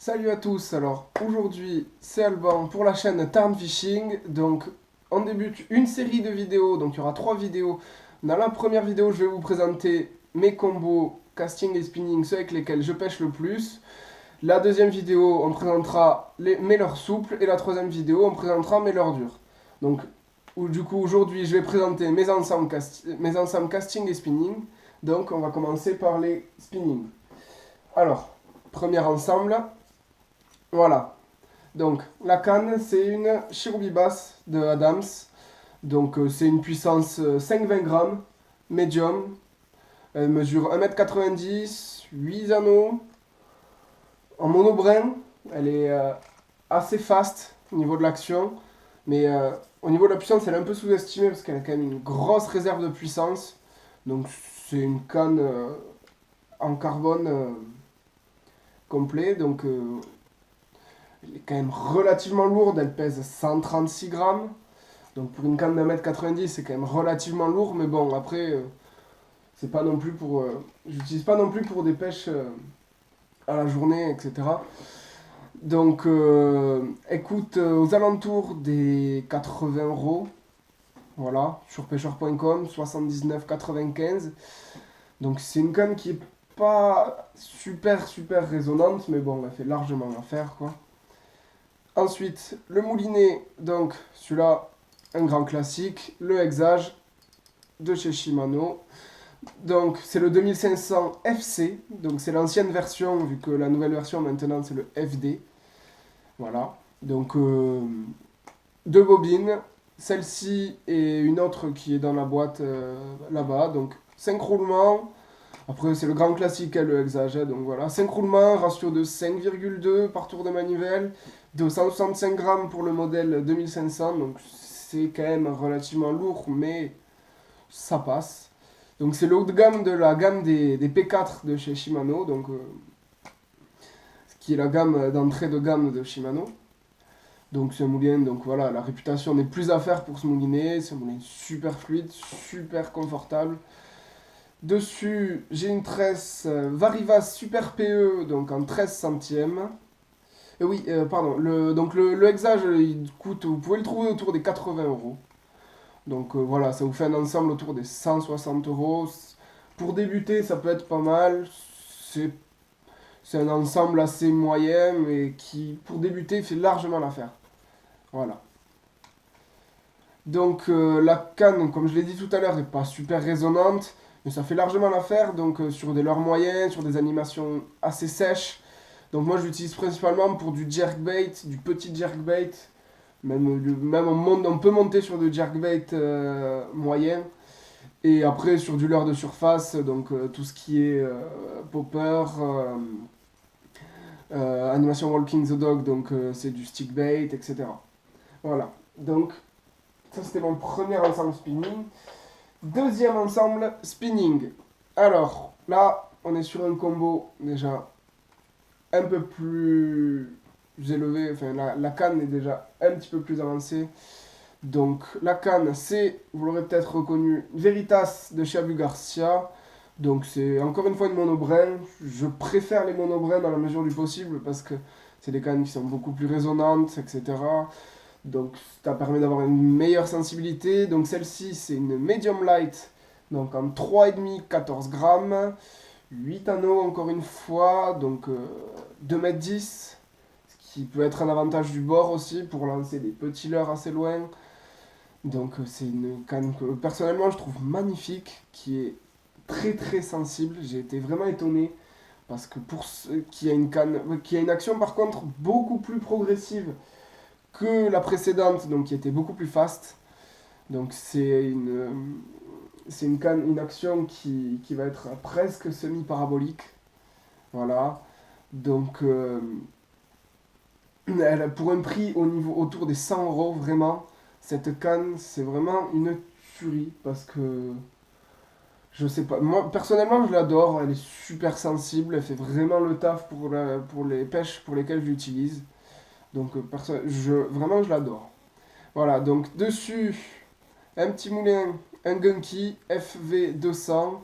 Salut à tous, alors aujourd'hui c'est Alban pour la chaîne Tarn Fishing. Donc on débute une série de vidéos, donc il y aura 3 vidéos. Dans la première vidéo je vais vous présenter mes combos casting et spinning, ceux avec lesquels je pêche le plus. La deuxième vidéo on présentera mes leurres souples et la troisième vidéo on présentera mes leurres dures. Donc du coup aujourd'hui je vais présenter mes ensembles casting et spinning. Donc on va commencer par les spinning. Alors, premier ensemble. Voilà. Donc, la canne, c'est une Chirubi basse de Adams. Donc, c'est une puissance 5-20 grammes, médium. Elle mesure 1,90 m, 8 anneaux. En monobrin, elle est assez fast au niveau de l'action. Mais au niveau de la puissance, elle est un peu sous-estimée parce qu'elle a quand même une grosse réserve de puissance. Donc, c'est une canne en carbone complet. Donc, elle est quand même relativement lourde, elle pèse 136 grammes. Donc pour une canne d'1,90 m, c'est quand même relativement lourd, mais bon, après, c'est pas non plus pour. J'utilise pas non plus pour des pêches à la journée, etc. Donc, elle coûte aux alentours des 80 €. Voilà, sur pêcheur.com, 79,95 €. Donc c'est une canne qui est pas super résonante, mais bon, elle fait largement l'affaire, quoi. Ensuite, le moulinet, donc celui-là, un grand classique, le Hexage de chez Shimano. Donc c'est le 2500 FC, donc c'est l'ancienne version, vu que la nouvelle version maintenant c'est le FD. Voilà, donc deux bobines, celle-ci et une autre qui est dans la boîte là-bas, donc 5 roulements. Après, c'est le grand classique, hein, le Hexage. Donc voilà, 5 roulements, ratio de 5,2 par tour de manivelle, 265 grammes pour le modèle 2500. Donc c'est quand même relativement lourd, mais ça passe. Donc c'est le haut de gamme de la gamme des P4 de chez Shimano, donc, ce qui est la gamme d'entrée de gamme de Shimano. Donc c'est un moulin, donc voilà, la réputation n'est plus à faire pour ce moulinet. C'est un moulin super fluide, super confortable. Dessus, j'ai une tresse Varivas Super PE, donc en 13 centièmes. Et oui, pardon, donc le Hexage, il coûte, vous pouvez le trouver autour des 80 €. Donc voilà, ça vous fait un ensemble autour des 160 €. Pour débuter, ça peut être pas mal. C'est c'est un ensemble assez moyen, mais qui, pour débuter, fait largement l'affaire. Voilà. Donc la canne, comme je l'ai dit tout à l'heure, n'est pas super résonante, mais ça fait largement l'affaire. Donc sur des leurres moyens, sur des animations assez sèches. Donc moi je l'utilise principalement pour du jerkbait, du petit jerkbait. Même on peut monter sur du jerkbait moyen. Et après sur du leurre de surface, donc tout ce qui est popper, animation walking the dog, donc c'est du stickbait, etc. Voilà. Donc ça, c'était mon premier ensemble spinning. Deuxième ensemble spinning. Alors, là, on est sur un combo déjà un peu plus élevé. Enfin, la canne est déjà un petit peu plus avancée. Donc, la canne, c'est, vous l'aurez peut-être reconnu, Veritas de chez Abu Garcia. Donc, c'est encore une fois une monobrin. Je préfère les monobrins dans la mesure du possible parce que c'est des cannes qui sont beaucoup plus résonantes, etc. Donc ça permet d'avoir une meilleure sensibilité. Donc celle-ci c'est une medium light, donc en 3,5 14 grammes, 8 anneaux encore une fois, donc 2,10 m, ce qui peut être un avantage du bord aussi pour lancer des petits leurres assez loin. Donc c'est une canne que personnellement je trouve magnifique, qui est très sensible. J'ai été vraiment étonné parce que pour ceux qui a une canne, qui a une action par contre beaucoup plus progressive que la précédente, donc qui était beaucoup plus fast. Donc c'est une action qui va être presque semi-parabolique. Voilà. Donc pour un prix autour des 100 € vraiment, cette canne c'est vraiment une tuerie parce que je sais pas, moi personnellement je l'adore, elle est super sensible, elle fait vraiment le taf pour les pêches pour lesquelles je l'utilise. Donc vraiment je l'adore. Voilà, donc dessus, un petit moulin, un Gunky FV200.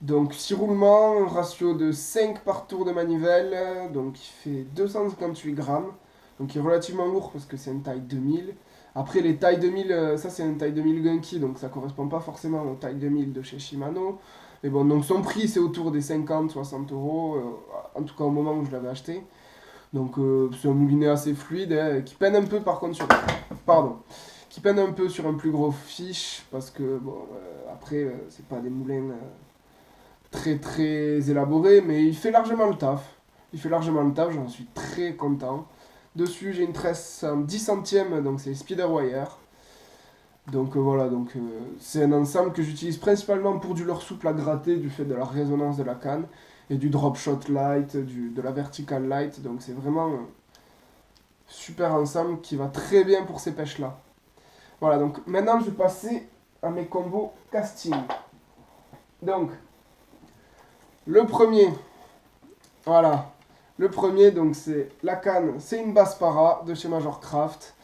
Donc 6 roulements, un ratio de 5 par tour de manivelle, donc il fait 258 grammes. Donc il est relativement lourd parce que c'est une taille 2000. Après les tailles 2000, ça c'est une taille 2000 Gunky, donc ça correspond pas forcément aux tailles 2000 de chez Shimano. Mais bon, donc son prix c'est autour des 50-60 euros, en tout cas au moment où je l'avais acheté. Donc c'est un moulinet assez fluide, hein, qui peine un peu par contre sur... Pardon. Qui peine un peu sur un plus gros fiche, parce que bon, après c'est pas des moulins très très élaborés, mais il fait largement le taf. Il fait largement le taf, j'en suis très content. Dessus j'ai une tresse en 10 centièmes, donc c'est Spiderwire. Donc voilà, donc c'est un ensemble que j'utilise principalement pour du leurre souple à gratter du fait de la résonance de la canne et du drop shot light, de la vertical light. Donc c'est vraiment un super ensemble qui va très bien pour ces pêches-là. Voilà, donc maintenant je vais passer à mes combos casting. Donc le premier, voilà, le premier donc c'est la canne, c'est une basse para de chez Major Craft.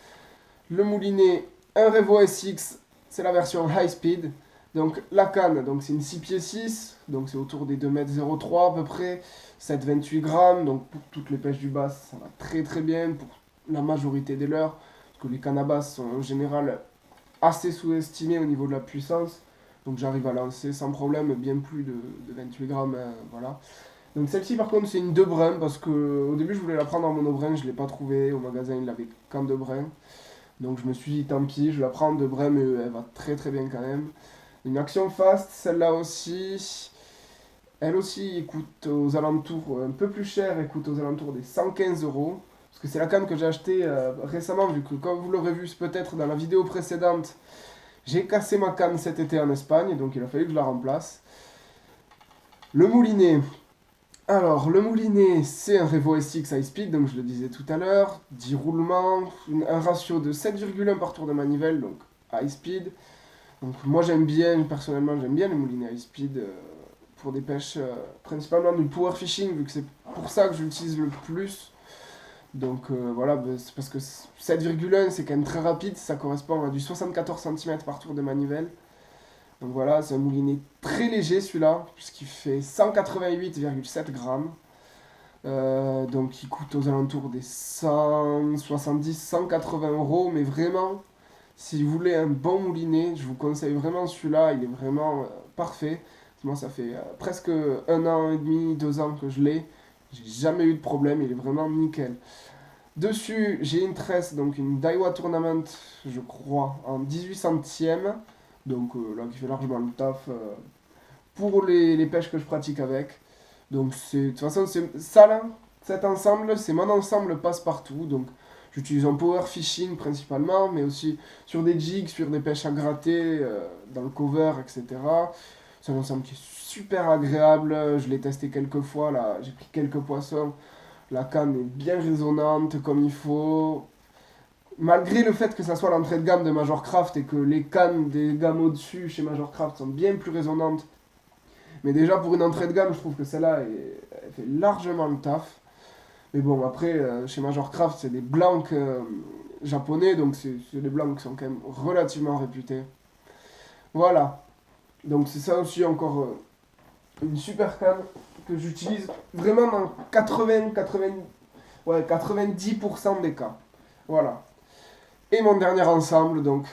Le moulinet, un Revo SX, c'est la version high speed. Donc la canne, donc c'est une 6 pieds 6, donc c'est autour des 2,03 m à peu près, 7,28 grammes, donc pour toutes les pêches du bass, ça va très très bien pour la majorité des leurres, parce que les cannes à basse sont en général assez sous-estimées au niveau de la puissance, donc j'arrive à lancer sans problème bien plus de 28 grammes, voilà. Donc celle-ci par contre c'est une 2 brins, parce que au début je voulais la prendre en monobrin, je ne l'ai pas trouvée, au magasin il l'avait qu'en 2 brins. Donc je me suis dit tant pis, je la prends de Brême, mais elle va très très bien quand même. Une action fast, celle-là aussi. Elle aussi, elle coûte aux alentours, un peu plus cher, elle coûte aux alentours des 115 euros. Parce que c'est la canne que j'ai achetée récemment, vu que comme vous l'aurez vu peut-être dans la vidéo précédente, j'ai cassé ma canne cet été en Espagne, donc il a fallu que je la remplace. Le moulinet. Alors, le moulinet, c'est un Revo SX High Speed, donc je le disais tout à l'heure, 10 roulements, un ratio de 7,1 par tour de manivelle, donc high speed. Donc moi j'aime bien, personnellement j'aime bien les moulinets high speed pour des pêches, principalement du power fishing, vu que c'est pour ça que j'utilise le plus. Donc voilà, c'est parce que 7,1 c'est quand même très rapide, ça correspond à du 74 cm par tour de manivelle. Donc voilà, c'est un moulinet très léger celui-là, puisqu'il fait 188,7 grammes. Donc il coûte aux alentours des 170-180 euros, mais vraiment, si vous voulez un bon moulinet, je vous conseille vraiment celui-là, il est vraiment parfait. Moi ça fait presque 1 an et demi, 2 ans que je l'ai, j'ai jamais eu de problème, il est vraiment nickel. Dessus, j'ai une tresse, donc une Daiwa Tournament, je crois, en 18 centièmes, donc là qui fait largement le taf pour les pêches que je pratique avec. Donc de toute façon, c'est ça là, cet ensemble, c'est mon ensemble passe-partout. Donc j'utilise en power fishing principalement, mais aussi sur des jigs, sur des pêches à gratter, dans le cover, etc. C'est un ensemble qui est super agréable. Je l'ai testé quelques fois, là, j'ai pris quelques poissons. La canne est bien résonante comme il faut. Malgré le fait que ça soit l'entrée de gamme de Major Craft et que les cannes des gammes au-dessus chez Major Craft sont bien plus résonantes, mais déjà pour une entrée de gamme, je trouve que celle-là, elle fait largement le taf. Mais bon, après, chez Major Craft, c'est des blancs japonais, donc c'est des blancs qui sont quand même relativement réputés. Voilà. Donc c'est ça aussi encore une super canne que j'utilise vraiment dans 90% des cas. Voilà. Et mon dernier ensemble, donc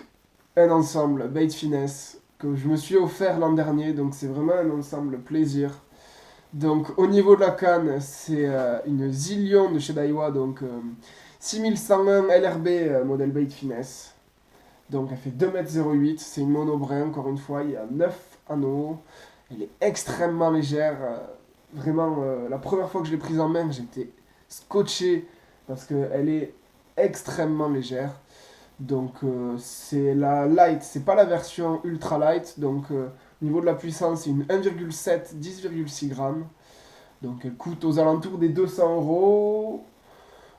un ensemble Bait Finesse que je me suis offert l'an dernier, donc c'est vraiment un ensemble plaisir. Donc au niveau de la canne, c'est une Zillion de chez Daiwa, donc 6101 LRB modèle Bait Finesse. Donc elle fait 2,08 m, c'est une monobrin, encore une fois, il y a 9 anneaux. Elle est extrêmement légère, vraiment la première fois que je l'ai prise en main, j'étais scotché parce qu'elle est extrêmement légère. Donc c'est la light, c'est pas la version ultra light, donc au niveau de la puissance c'est une 1,7, 10,6 grammes. Donc elle coûte aux alentours des 200 euros.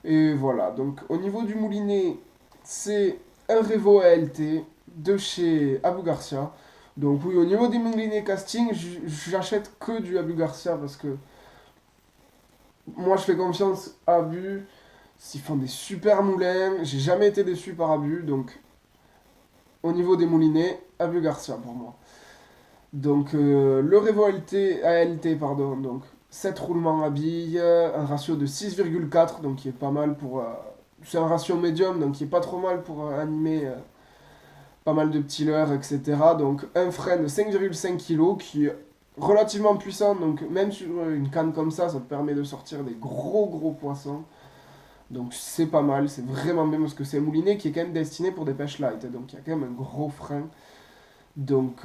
Et voilà, donc au niveau du moulinet, c'est un Revo ALT de chez Abu Garcia. Donc oui, au niveau des moulinets casting, j'achète que du Abu Garcia parce que moi je fais confiance à Abu. Ils font des super moulins, j'ai jamais été déçu par Abu, donc au niveau des moulinets, Abu Garcia pour moi. Donc le Revo ALT, pardon, donc 7 roulements à billes, un ratio de 6,4, donc qui est pas mal pour... c'est un ratio médium, donc qui est pas trop mal pour animer pas mal de petits leurres, etc. Donc un frein de 5,5 kg qui est relativement puissant, donc même sur une canne comme ça te permet de sortir des gros poissons. Donc c'est pas mal, c'est vraiment bien parce que c'est un moulinet qui est quand même destiné pour des pêches light, donc il y a quand même un gros frein. Donc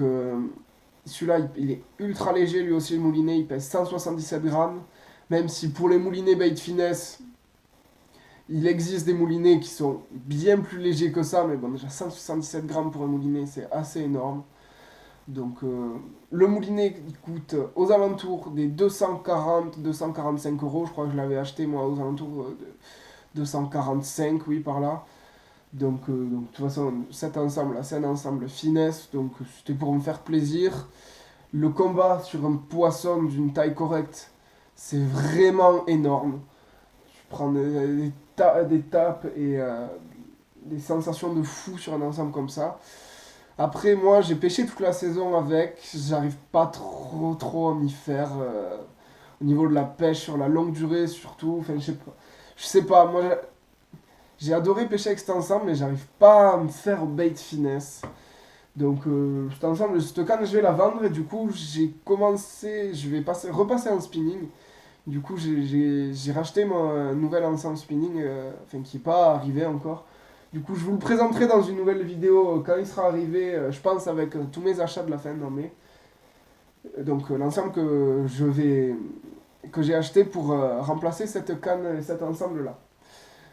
celui-là il est ultra léger lui aussi le moulinet, il pèse 177 grammes. Même si pour les moulinets bait finesse, il existe des moulinets qui sont bien plus légers que ça, mais bon déjà 177 grammes pour un moulinet c'est assez énorme. Donc le moulinet il coûte aux alentours des 240-245 euros, je crois que je l'avais acheté moi aux alentours de 245, oui par là. Donc, de toute façon, cet ensemble-là, c'est un ensemble finesse, donc c'était pour me faire plaisir. Le combat sur un poisson d'une taille correcte, c'est vraiment énorme. Tu prends des tapes et des sensations de fou sur un ensemble comme ça. Après, moi, j'ai pêché toute la saison avec, j'arrive pas trop à m'y faire au niveau de la pêche sur la longue durée, surtout. Enfin, je sais pas, moi, j'ai adoré pêcher avec cet ensemble, mais j'arrive pas à me faire au bait finesse. Donc cet ensemble, cette canne, je vais la vendre et du coup, je vais repasser en spinning. Du coup, j'ai racheté mon nouvel ensemble spinning, enfin qui n'est pas arrivé encore. Du coup, je vous le présenterai dans une nouvelle vidéo quand il sera arrivé, je pense avec tous mes achats de la fin d'année. Donc l'ensemble que j'ai acheté pour remplacer cette canne et cet ensemble là.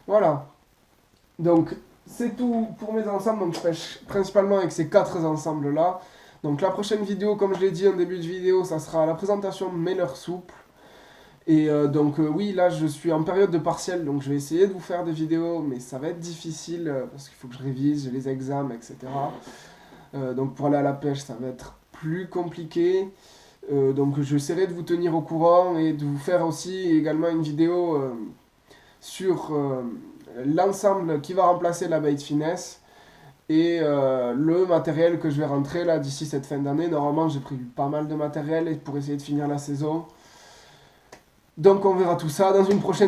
Voilà. Donc, c'est tout pour mes ensembles. Donc, je pêche principalement avec ces quatre ensembles-là. Donc, la prochaine vidéo, comme je l'ai dit en début de vidéo, ça sera la présentation de mes leurres souples. Et donc, oui, là, je suis en période de partiel. Donc, je vais essayer de vous faire des vidéos, mais ça va être difficile parce qu'il faut que je révise, j'ai les examens, etc. Donc, pour aller à la pêche, ça va être plus compliqué. Donc, j'essaierai de vous tenir au courant et de vous faire aussi également une vidéo sur l'ensemble qui va remplacer la bait finesse et le matériel que je vais rentrer là d'ici cette fin d'année. Normalement, j'ai prévu pas mal de matériel pour essayer de finir la saison. Donc, on verra tout ça dans une prochaine